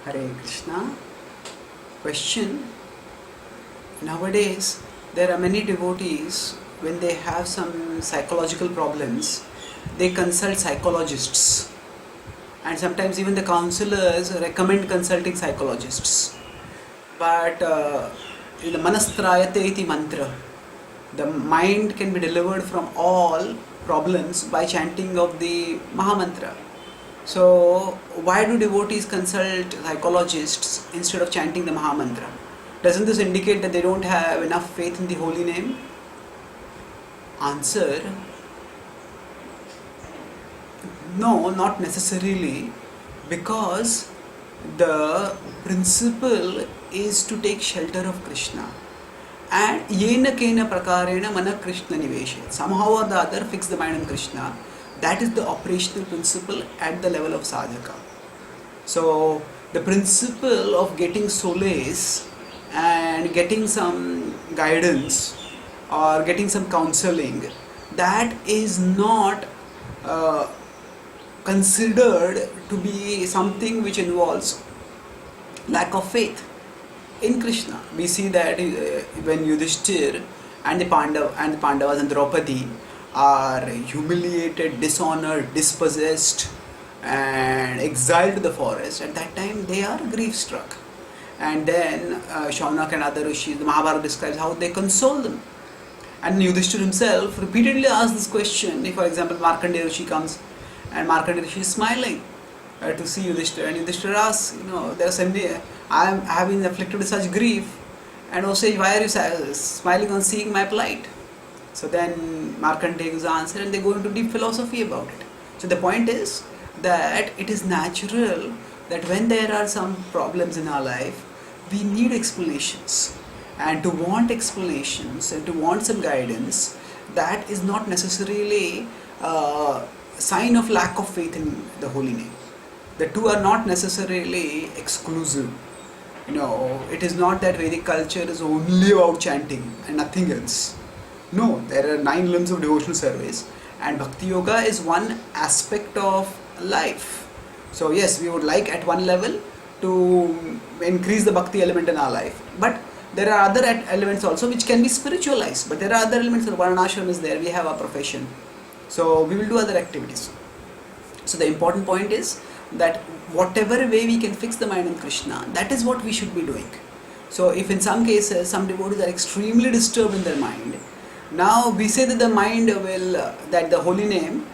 Hare Krishna. Question. Nowadays, there are many devotees, when they have some psychological problems, they consult psychologists. And sometimes even the counselors recommend consulting psychologists. But in the Manastrayate iti mantra, the mind can be delivered from all problems by chanting of the mahamantra. So, why do devotees consult psychologists instead of chanting the mahamantra? Doesn't this indicate that they don't have enough faith in the holy name? Answer: no, not necessarily, because the principle is to take shelter of Krishna. And yena kena prakarena mana Krishna niveshet. Somehow or the other, fix the mind on Krishna. That is the operational principle at the level of sadhaka. So, the principle of getting solace and getting some guidance or getting some counseling, that is not considered to be something which involves lack of faith in Krishna. We see that when Yudhishthir and the Pandavas and Draupadi are humiliated, dishonored, dispossessed and exiled to the forest, at that time they are grief struck. And then Shaunak and other rishis, the Mahabharata describes how they console them. And Yudhishthir himself repeatedly asks this question. If, for example, Markandeya Rishi comes and Markandeya Rishi is smiling to see Yudhishthir, and Yudhishthir asks, there are so many, I have been afflicted with such grief, and also, why are you smiling on seeing my plight? So then Markandeya gives the answer, and they go into deep philosophy about it. So the point is that it is natural that when there are some problems in our life, we need explanations. And to want explanations and to want some guidance, that is not necessarily a sign of lack of faith in the holy name. The two are not necessarily exclusive. It is not that Vedic culture is only about chanting and nothing else. No, there are 9 limbs of devotional service, and Bhakti Yoga is one aspect of life. So yes, we would like at one level to increase the Bhakti element in our life, but there are other elements also which can be spiritualized. But there are other elements. Varnashram is there, we have our profession, so we will do other activities. So the important point is that whatever way we can fix the mind on Krishna, that is what we should be doing. So if in some cases some devotees are extremely disturbed in their mind, now we say that the mind will, that the holy name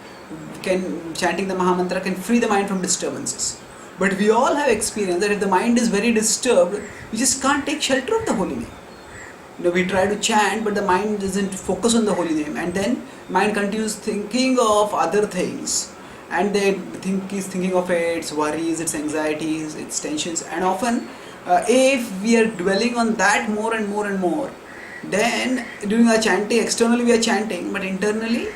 can, chanting the mahamantra can free the mind from disturbances. But we all have experienced that if the mind is very disturbed, we just can't take shelter of the holy name. We try to chant, but the mind doesn't focus on the holy name, and then mind continues thinking of other things, and they is thinking of its worries, its anxieties, its tensions, and often if we are dwelling on that more and more and more, then during our chanting, externally we are chanting, but internally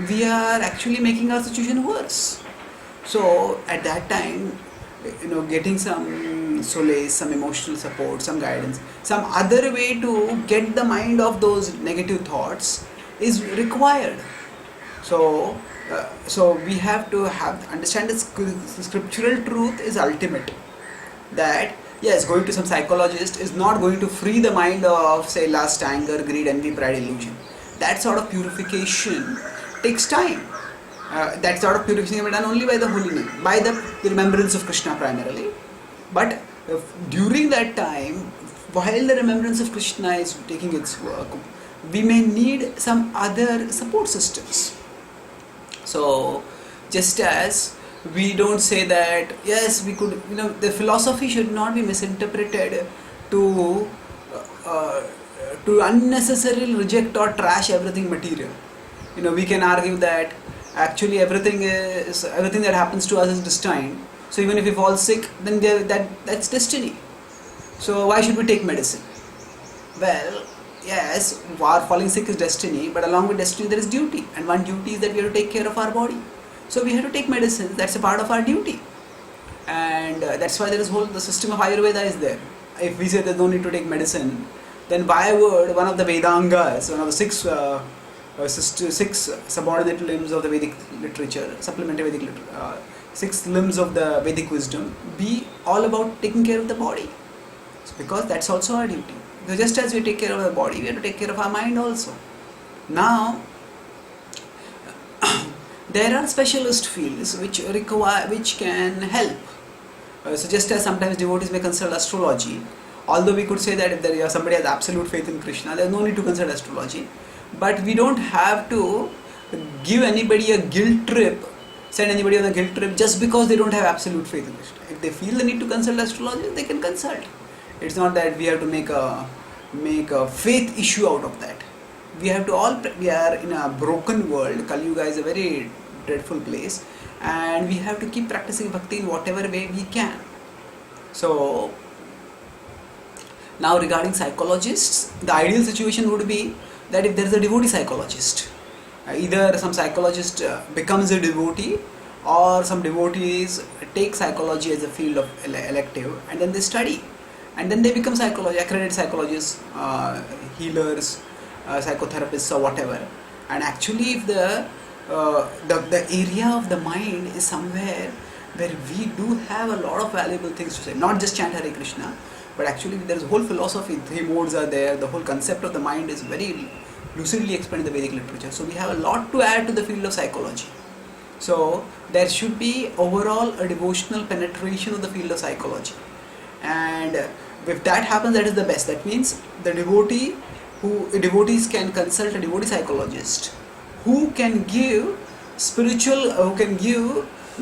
we are actually making our situation worse. So at that time, getting some solace, some emotional support, some guidance, some other way to get the mind off those negative thoughts is required. So we have to understand that scriptural truth is ultimate. That yes, going to some psychologist is not going to free the mind of, say, lust, anger, greed, envy, pride, illusion. That sort of purification takes time. That sort of purification can be done only by the holy name, by the remembrance of Krishna primarily. But during that time, while the remembrance of Krishna is taking its work, we may need some other support systems. So, just as we don't say that, yes, we could, the philosophy should not be misinterpreted to unnecessarily reject or trash everything material. We can argue that actually everything that happens to us is destined. So even if we fall sick, then that's destiny. So why should we take medicine? Well, yes, our falling sick is destiny, but along with destiny there is duty, and one duty is that we have to take care of our body. So we have to take medicine. That's a part of our duty, and that's why the system of Ayurveda is there. If we say there's no need to take medicine, then why would one of the Vedangas, one of the six six subordinate limbs of the Vedic literature, supplementary Vedic literature, six limbs of the Vedic wisdom be all about taking care of the body. So because that's also our duty. Because just as we take care of the body, we have to take care of our mind also. Now, there are specialist fields which can help. So just as sometimes devotees may consult astrology, although we could say that if somebody has absolute faith in Krishna, there is no need to consult astrology. But we don't have to give anybody a guilt trip, send anybody on a guilt trip just because they don't have absolute faith in Krishna. If they feel the need to consult astrology, they can consult. It's not that we have to make a faith issue out of that. We are in a broken world. Kali Yuga is a very dreadful place, and we have to keep practicing bhakti in whatever way we can. So now regarding psychologists, the ideal situation would be that if there is a devotee psychologist, either some psychologist becomes a devotee, or some devotees take psychology as a field of elective, and then they study, and then they become accredited psychologists, healers, psychotherapists or whatever. And actually if the area of the mind is somewhere where we do have a lot of valuable things to say, not just chant Hare Krishna, but actually there is a whole philosophy, 3 modes are there, the whole concept of the mind is very lucidly explained in the Vedic literature. So we have a lot to add to the field of psychology. So there should be overall a devotional penetration of the field of psychology, and if that happens, that is the best. That means the devotees can consult a devotee psychologist who can give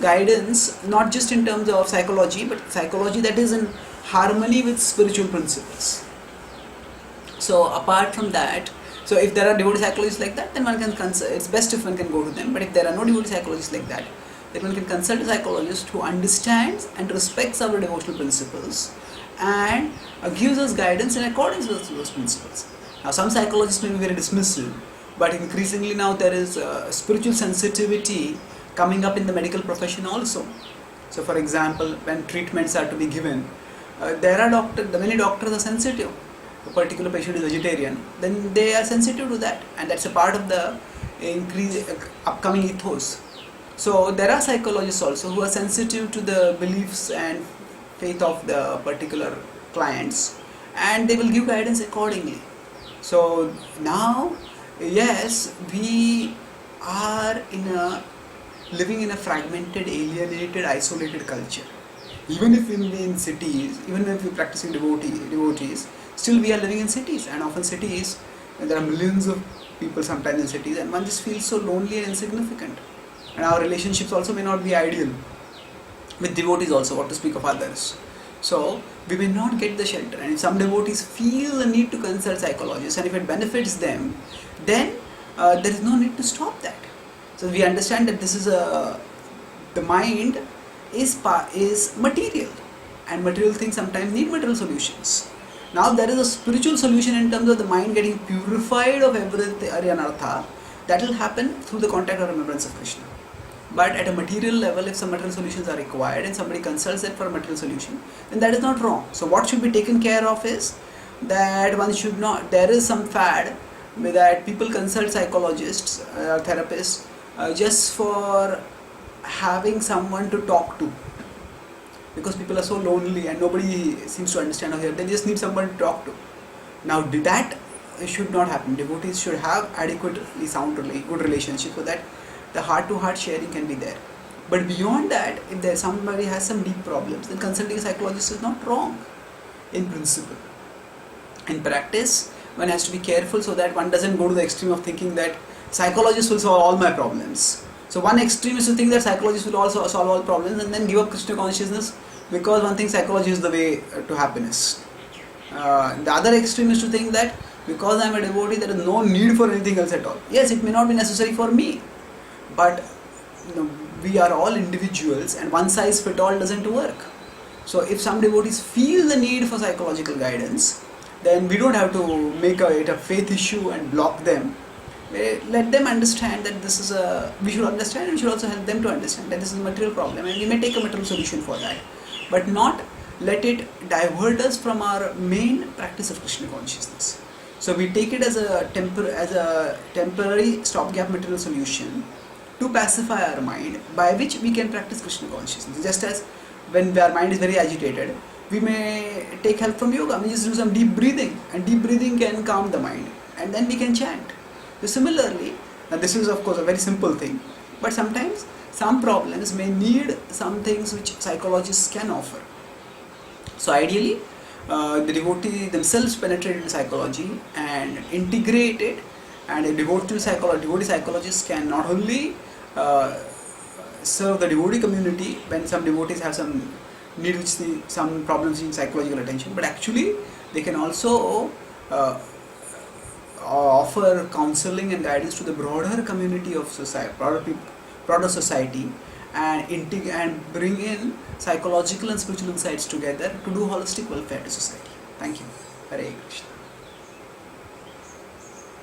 guidance, not just in terms of psychology, but psychology that is in harmony with spiritual principles. So apart from that, so if there are devotee psychologists like that, then one can consult. It's best if one can go to them. But if there are no devotee psychologists like that, then one can consult a psychologist who understands and respects our devotional principles and gives us guidance in accordance with those principles. Now some psychologists may be very dismissive, but increasingly now there is spiritual sensitivity coming up in the medical profession also. So for example, when treatments are to be given, many doctors are sensitive. A particular patient is vegetarian, then they are sensitive to that, and that's a part of the upcoming ethos. So there are psychologists also who are sensitive to the beliefs and faith of the particular clients, and they will give guidance accordingly. So now, yes, we are living in a fragmented, alienated, isolated culture. Even if we live in cities, even if we are practicing devotees, still we are living in cities, and often cities, there are millions of people sometimes in cities, and one just feels so lonely and insignificant. And our relationships also may not be ideal with devotees also, what to speak of others. So we may not get the shelter, and if some devotees feel the need to consult psychologists, and if it benefits them, then there is no need to stop that. So we understand that this is the mind is material, and material things sometimes need material solutions. Now there is a spiritual solution in terms of the mind getting purified of everything anartha. That will happen through the contact or remembrance of Krishna. But at a material level, if some material solutions are required and somebody consults them for a material solution, then that is not wrong. So what should be taken care of is that one should not, there is some fad that people consult psychologists, therapists, just for having someone to talk to. Because people are so lonely and nobody seems to understand or hear, they just need someone to talk to. Now that should not happen. Devotees should have adequately sound, good relationship so that the heart-to-heart sharing can be there. But beyond that, if somebody has some deep problems, then consulting a psychologist is not wrong in principle. In practice, one has to be careful so that one doesn't go to the extreme of thinking that psychologists will solve all my problems. So one extreme is to think that psychologists will also solve all problems and then give up Krishna consciousness because one thinks psychology is the way to happiness. The other extreme is to think that because I am a devotee, there is no need for anything else at all. Yes, it may not be necessary for me, but we are all individuals and one size fit all doesn't work. So if some devotees feel the need for psychological guidance, then we don't have to make it a faith issue and block them. Let them understand that this is we should understand, and we should also help them to understand that this is a material problem and we may take a material solution for that, but not let it divert us from our main practice of Krishna consciousness. So we take it as a temporary stopgap material solution to pacify our mind, by which we can practice Krishna consciousness. Just as when our mind is very agitated, we may take help from yoga. We just do some deep breathing, and deep breathing can calm the mind, and then we can chant. So similarly, now this is of course a very simple thing, but sometimes some problems may need some things which psychologists can offer. So ideally, the devotee themselves penetrate into psychology and integrate it, and a devotee psychologist can not only serve the devotee community when some devotees have some need some problems in psychological attention, but actually they can also offer counseling and guidance to the broader community of society, broader society, and bring in psychological and spiritual insights together to do holistic welfare to society. Thank you. Hare Krishna.